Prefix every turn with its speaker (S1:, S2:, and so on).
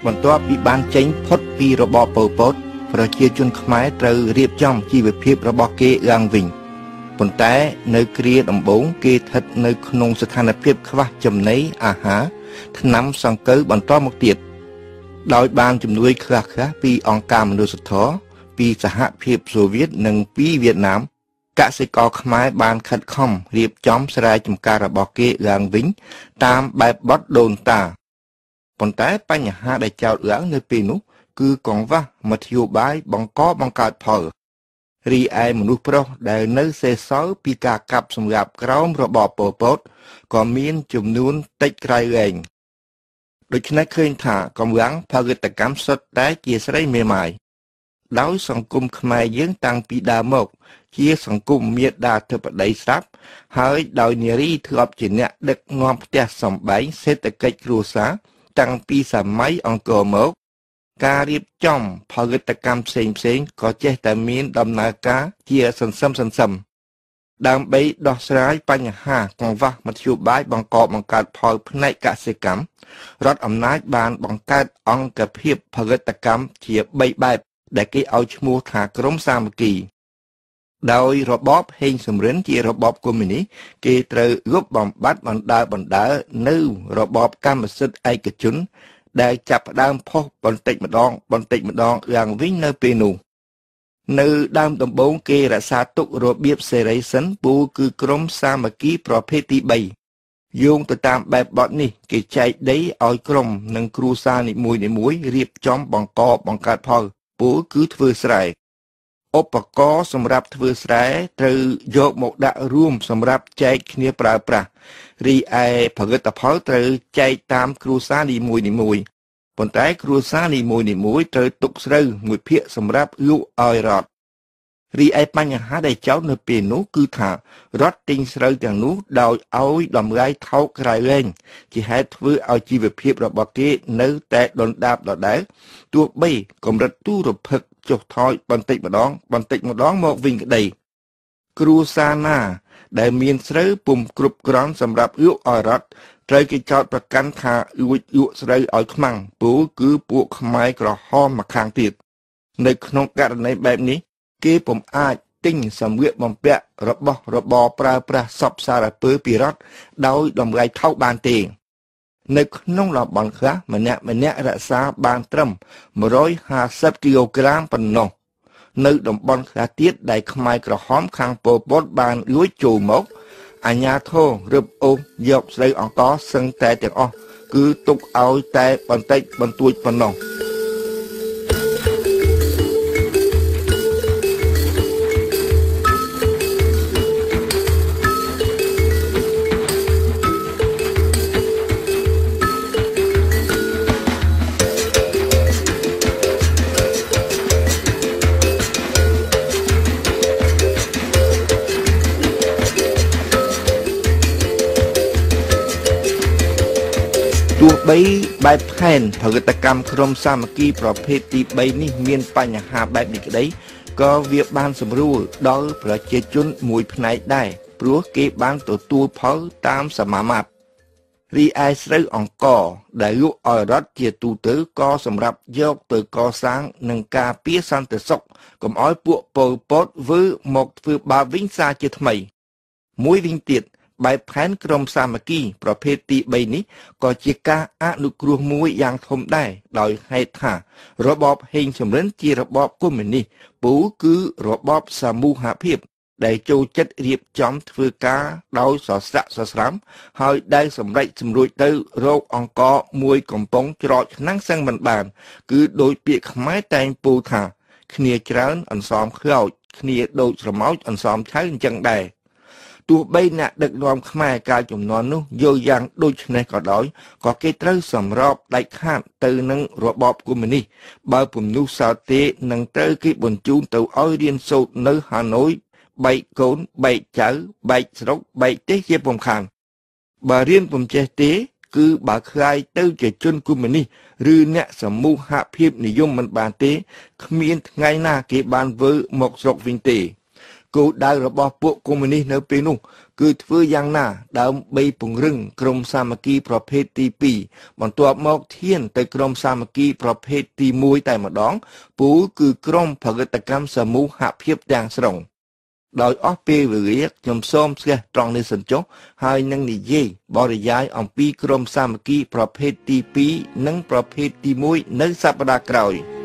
S1: បន្ទាប់ពីបានចេញផុតពីរបបប៉ុលពតប្រជាជនខ្មែរត្រូវរៀបចំជីវភាពរបស់គេឡើងវិញប៉ុន្តែនៅគ្រាដំបូងគេស្ថិតនៅក្នុងស្ថានភាពខ្វះចំណីអាហារថ្នាំសង្កូវបន្តមកទៀតដោយបានជំនួយខ្លះៗពីអង្គការមនុស្សធម៌ពីសហភាពសូវៀតនិងពីវៀតណាមកសិករខ្មែរបានខិតខំរៀបចំស្រែចម្ការរបស់គេឡើងវិញតាមបែបបទដូនតាប៉ុន្តែបញ្ហាដែលចោទឡើងនៅពេលនោះគឺកង្វះមធ្យោបាយបង្កើតផលរីឯមនុស្សប្រុសដែលនៅសេសសល់ពីការកាប់សម្លាប់ក្រោមរបបប៉ុលពតក៏មានចំនួនតិចក្រៃលែងដូច្នេះឃើញថាកម្លាំងផលិតកម្មសុទ្ធតែជាស្រីមេម៉ាយដោយសង្គមខ្មែរយើងតាំងពីដើមមកជាសង្គមមាតាធិបតីស្រាប់ហើយដោយនារីធ្លាប់ជាអ្នកដឹកនាំផ្ទះសម្បែងសេដ្ឋកិច្ចគ្រួសារតាំងពីសម័យអង្គរមកការរៀបចំផលិតកម្មផ្សេងក៏ចេះតែមានដំណើរការជាសន្សំដើម្បីដោះស្រាយបញ្ហាកង្វះមធ្យោបាយបង្កើតផលផ្នែកកសិកម្មរដ្ឋអំណាចបានបង្កើតអង្គភាពផលិតកម្មជា3បែបដែលគេឲ្យឈ្មោះថាក្រមសាមគ្គីដោយរបបហេងសំរិនជារបបកុម្មុយនីសគេត្រូវលុបបំបាត់បណ្ដើនៅរបបកម្មសិទ្ធិឯកជនដែលចាប់ផ្ដើមផុសបន្តិចម្ដងឡើងវិញនៅពេលនោះនៅដើមដំបូងគេរក្សាទុករបៀបសេរីសិនពូគឺក្រមសាមគ្គីប្រភេទទី3យោងទៅតាមបែបបទនេះគេចែកដីឲ្យក្រុមនិងគ្រួសារនីមួយរៀបចំបង្កើតផលពូគឺធ្វើស្រែឧបករណ៍សម្រាប់ធ្វើស្រែត្រូវយកមកដាក់រួមសម្រាប់ចែកគ្នាប្រើប្រាស់រីឯផលិតផលត្រូវចែកតាមគ្រួសារនីមួយប៉ុន្តែគ្រួសារនីមួយត្រូវទុកស្រូវមួយភាគសម្រាប់លក់ឲ្យរដ្ឋរីឯបញ្ហាដែលចោទនៅពេលនោះគឺថារដ្ឋទិញស្រូវទាំងនោះដោយឲ្យតម្លៃថោកក្រៃលែងជាហេតុធ្វើឲ្យជីវភាពរបស់គេនៅតែដុនដាបដដែលទោះបីកម្រិតទូរភឹកចុះថយបន្តិចម្ដងមកវិញក្តីគ្រួសារណាដែលមានស្រូវពុំគ្រប់គ្រាន់សម្រាប់លក់ឲ្យរដ្ឋត្រូវគេចោទប្រកាន់ថាលួចលក់ស្រូវឲ្យខ្មាំងពូគឺពួកខ្មែរក្រហមមកខាងទៀតនៅក្នុងករណីបែបនេះគេពុំអាចទិញសម្លៀកបំពាក់របស់របរប្រើប្រាស់សពសារពើពីរដ្ឋដោយតម្លៃថោកបានទេនៅក្នុងតំបន់ខ្លះម្នាក់រក្សាបានត្រឹម150គីឡូក្រាមប៉ុណ្ណោះនៅតំបន់ខ្លះទៀតដែលខ្មែរក្រហមខាងប៉ុលពតបានលួចចូលមកអាជ្ញាធររឹបអូសយកស្រូវអង្ករសឹងតែទាំងអស់គឺទុកឲ្យតែបន្តិចបន្តួចប៉ុណ្ណោះទោះបីបែបផែនផលិតកម្មក្រុមសាមគ្គីប្រភេទទី3នេះមានបញ្ហាបែបនេះក្តីក៏វាបានសម្រួលដល់ប្រជាជនមួយផ្នែកដែរព្រោះគេបានទទួលផលតាមសមាមាត្ររីឯស្រូវអង្ករដែលលក់ឲ្យរដ្ឋជាទូទៅក៏សម្រាប់យកទៅកសាងនិងការពារសន្តិសុខកុំឲ្យពួកប៉ុលពតធ្វើមកធ្វើបាបវិញសារជាថ្មីមួយវិញទៀតបែបផែនក្រុមសាមគ្គីប្រភេទទី3នេះក៏ជាការអនុគ្រោះមួយយ៉ាងធំដែរដោយហេតុថារបបហេងសំរិនជារបបកុម្មុយនីសពូគឺរបបសមូហភាពដែលចូលចិត្តរៀបចំធ្វើការដោយសស្រាក់សស្រាំហើយដែលសម្រេចសម្រួចទៅរកអង្គមួយកំប៉ុងច្រកឆ្នាំងសឹងមិនបានគឺដោយពាក្យខ្មែរតែងពោលថាគ្នាច្រើនអន្សមខ្លោចគ្នាដូចស្រមោចអន្សមឆៅអញ្ចឹងដែរទោះបីអ្នកដឹកនាំខ្មែរកាលជំនាន់នោះយល់យ៉ាងដូចនេះក៏ដោយក៏គេត្រូវសម្របដាច់ខាតទៅនឹងរបបកុម្មុយនីសបើពុំនោះសោតទេនឹងត្រូវគេបញ្ជូនទៅឲ្យរៀនសូត្រនៅហាណូយបែកកូនបែកចៅបែកស្រុកបែកទេសជាពំខានបើរៀនពុំចេះទេគឺបើខ្លាយទៅជាជនកុម្មុយនីសឬអ្នកសមូហភាពនិយមមិនបានទេគ្មានថ្ងៃណាគេបានធ្វើមកស្រុកវិញទេ គោលដៅរបស់ពួកកុម្មុយនីសនៅពេលនោះគឺធ្វើយ៉ាងណាដើម្បីពង្រឹងក្រមសាមគ្គីប្រភេទទី2បន្ទាប់មកធានទៅក្រមសាមគ្គីប្រភេទទី1តែម្ដងពូលគឺក្រមផលិតកម្មសមូហភាពទាំងស្រុងដោយអស់ពេលវេលាខ្ញុំសូមស្ទះត្រង់នេះសិនចុះហើយនឹងនិយាយបរិយាយអំពីក្រមសាមគ្គីប្រភេទទី2និងប្រភេទទី1នៅសប្តាហ៍ក្រោយ